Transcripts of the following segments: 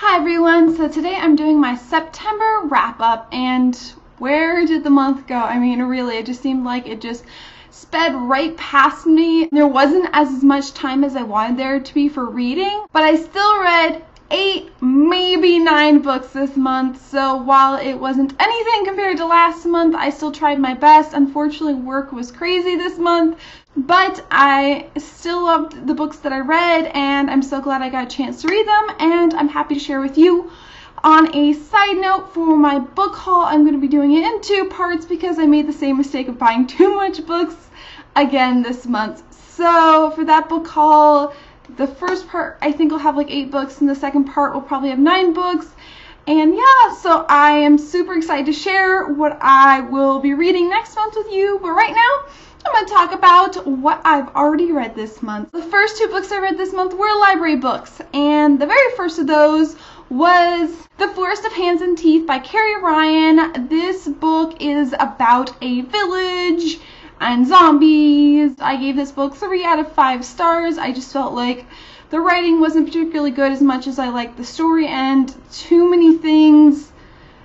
Hi everyone, so today I'm doing my September wrap up, and where did the month go? I mean, really, it just seemed like it just sped right past me. There wasn't as much time as I wanted there to be for reading, but I still read 8, maybe 9 books this month, so while it wasn't anything compared to last month, I still tried my best. Unfortunately, work was crazy this month, but I still loved the books that I read, and I'm so glad I got a chance to read them, and I'm happy to share with you. On a side note, for my book haul, I'm going to be doing it in 2 parts because I made the same mistake of buying too much books again this month. So for that book haul, the first part I think will have like 8 books, and the second part will probably have 9 books. And yeah, so I am super excited to share what I will be reading next month with you. But right now, I'm going to talk about what I've already read this month. The first 2 books I read this month were library books, and the very first of those was The Forest of Hands and Teeth by Carrie Ryan. This book is about a village and zombies. I gave this book 3 out of 5 stars. I just felt like the writing wasn't particularly good as much as I liked the story, and too many things.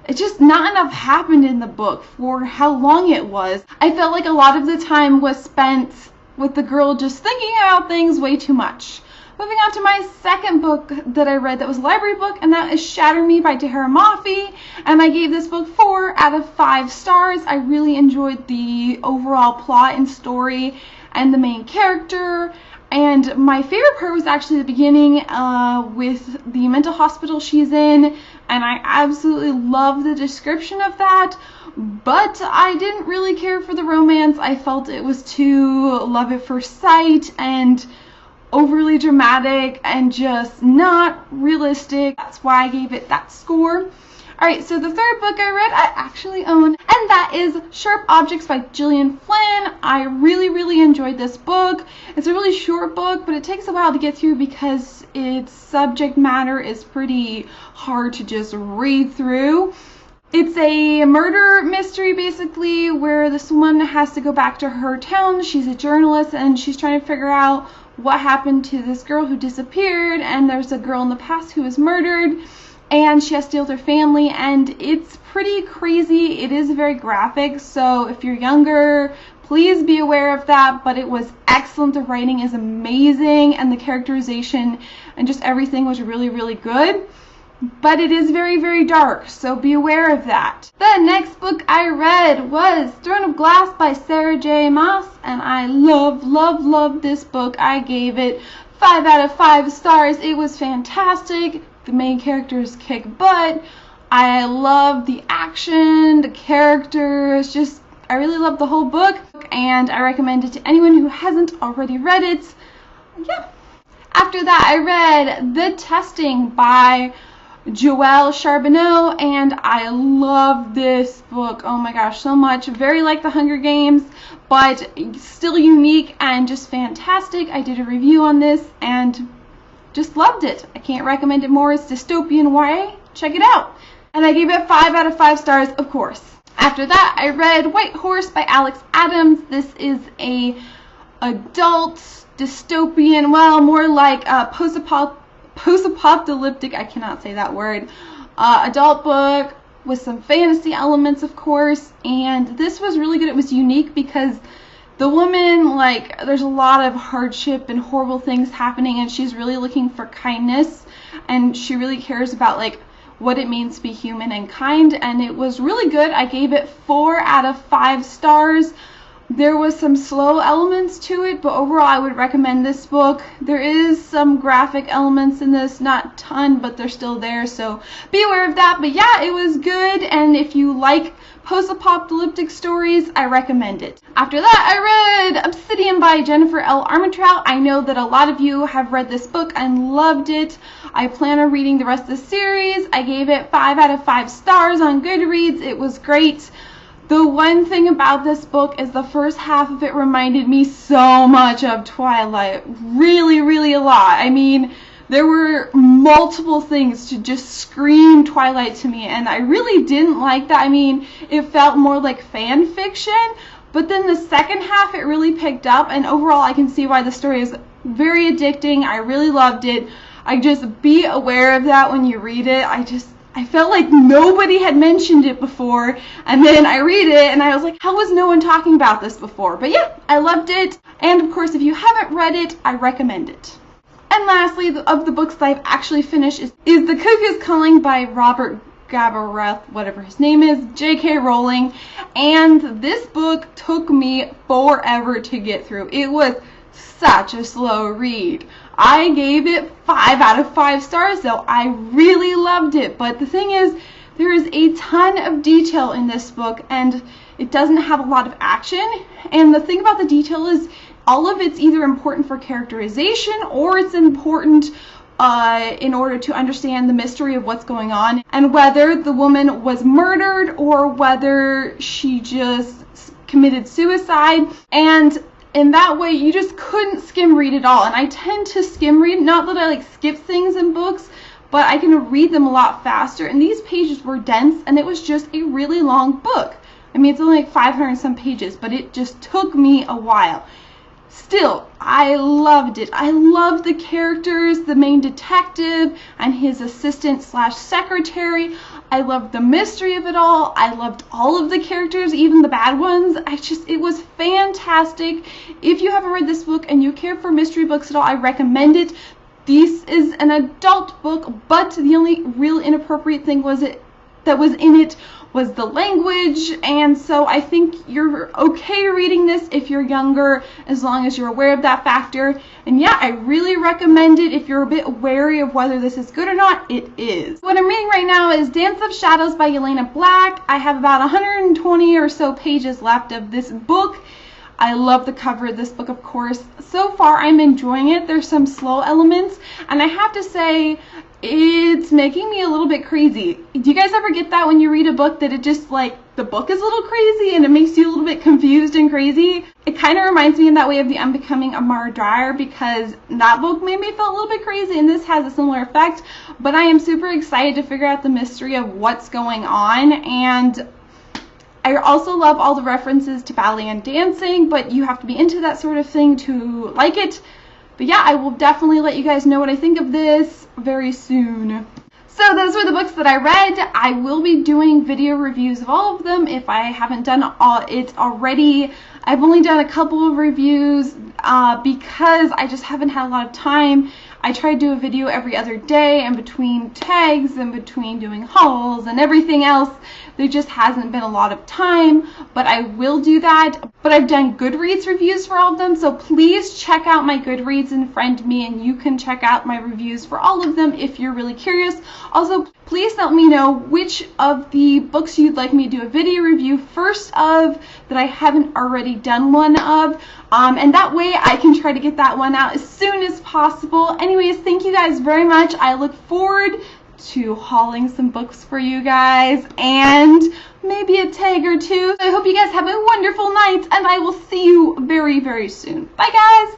It just not enough happened in the book for how long it was. I felt like a lot of the time was spent with the girl just thinking about things way too much. Moving on to my second book that I read that was a library book, and that is Shatter Me by Tahereh Mafi, and I gave this book 4 out of 5 stars. I really enjoyed the overall plot and story and the main character, and my favorite part was actually the beginning with the mental hospital she's in, and I absolutely love the description of that, but I didn't really care for the romance. I felt it was too love at first sight and overly dramatic and just not realistic. That's why I gave it that score. Alright, so the third book I read, I actually own, and that is Sharp Objects by Gillian Flynn. I really enjoyed this book. It's a really short book, but it takes a while to get through because its subject matter is pretty hard to just read through. It's a murder mystery, basically, where this woman has to go back to her town. She's a journalist, and she's trying to figure out what happened to this girl who disappeared, and there's a girl in the past who was murdered, and she has to deal with her family, and it's pretty crazy. It is very graphic, so if you're younger, please be aware of that, but it was excellent. The writing is amazing, and the characterization and just everything was really good. But it is very dark, so be aware of that. The next book I read was Throne of Glass by Sarah J. Maas, and I love this book. I gave it 5 out of 5 stars. It was fantastic. The main characters kick butt. I love the action, the characters, just I really love the whole book, and I recommend it to anyone who hasn't already read it. Yeah. After that, I read The Testing by Joelle Charbonneau, and I love this book. Oh my gosh, so much. Very like The Hunger Games, but still unique and just fantastic. I did a review on this and just loved it. I can't recommend it more. It's dystopian YA. Check it out. And I gave it 5 out of 5 stars, of course. After that, I read White Horse by Alex Adams. This is a adult dystopian, well, more like post-apocalyptic, I cannot say that word, adult book with some fantasy elements, of course, and this was really good. It was unique because the woman, like, there's a lot of hardship and horrible things happening, and she's really looking for kindness, and she really cares about, like, what it means to be human and kind, and it was really good. I gave it 4 out of 5 stars. There was some slow elements to it, but overall I would recommend this book. There is some graphic elements in this, not a ton, but they're still there, so be aware of that. But yeah, it was good, and if you like post-apocalyptic stories, I recommend it. After that, I read Obsidian by Jennifer L. Armentrout. I know that a lot of you have read this book and loved it. I plan on reading the rest of the series. I gave it 5 out of 5 stars on Goodreads. It was great. The one thing about this book is the first half of it reminded me so much of Twilight. Really a lot. I mean, there were multiple things to just scream Twilight to me, and I really didn't like that. I mean, it felt more like fan fiction, but then the second half it really picked up, and overall I can see why the story is very addicting. I really loved it. just be aware of that when you read it. I felt like nobody had mentioned it before, and then I read it and I was like, how was no one talking about this before? But yeah, I loved it, and of course if you haven't read it, I recommend it. And lastly, of the books that I've actually finished is The Cuckoo's Calling by Robert Galbraith, whatever his name is, J.K. Rowling, and this book took me forever to get through. It was such a slow read. I gave it 5 out of 5 stars though. I really loved it, but the thing is, there is a ton of detail in this book, and it doesn't have a lot of action, and the thing about the detail is all of it's either important for characterization or it's important in order to understand the mystery of what's going on and whether the woman was murdered or whether she just committed suicide. And in that way, you just couldn't skim read it all. And I tend to skim read, not that I like skip things in books, but I can read them a lot faster. And these pages were dense, and it was just a really long book. I mean, it's only like 500 and some pages, but it just took me a while. Still, I loved it. I loved the characters, the main detective and his assistant slash secretary. I loved the mystery of it all. I loved all of the characters, even the bad ones. It was fantastic. If you haven't read this book and you care for mystery books at all, I recommend it. This is an adult book, but the only real inappropriate thing that was in it was the language, and so I think you're okay reading this if you're younger, as long as you're aware of that factor. And yeah, I really recommend it. If you're a bit wary of whether this is good or not, it is. What I'm reading right now is Dance of Shadows by Yelena Black. I have about 120 or so pages left of this book. I love the cover of this book, of course. So far, I'm enjoying it. There's some slow elements, and I have to say, it's making me a little bit crazy. Do you guys ever get that when you read a book that it just like, the book is a little crazy and it makes you a little bit confused and crazy? It kind of reminds me in that way of The Unbecoming of Mara Dyer, because that book made me feel a little bit crazy, and this has a similar effect. But I am super excited to figure out the mystery of what's going on, and I also love all the references to ballet and dancing, but you have to be into that sort of thing to like it. But yeah, I will definitely let you guys know what I think of this very soon. So those were the books that I read. I will be doing video reviews of all of them if I haven't done it already. I've only done a couple of reviews because I just haven't had a lot of time. I try to do a video every other day, and between tags and between doing hauls and everything else, there just hasn't been a lot of time, but I will do that. But I've done Goodreads reviews for all of them, so please check out my Goodreads and friend me, and you can check out my reviews for all of them if you're really curious. Also, please let me know which of the books you'd like me to do a video review first of that I haven't already done one of, and that way I can try to get that one out as soon as possible. Anyways, thank you guys very much. I look forward to hauling some books for you guys and maybe a tag or two. I hope you guys have a wonderful night, and I will see you very, very soon. Bye guys!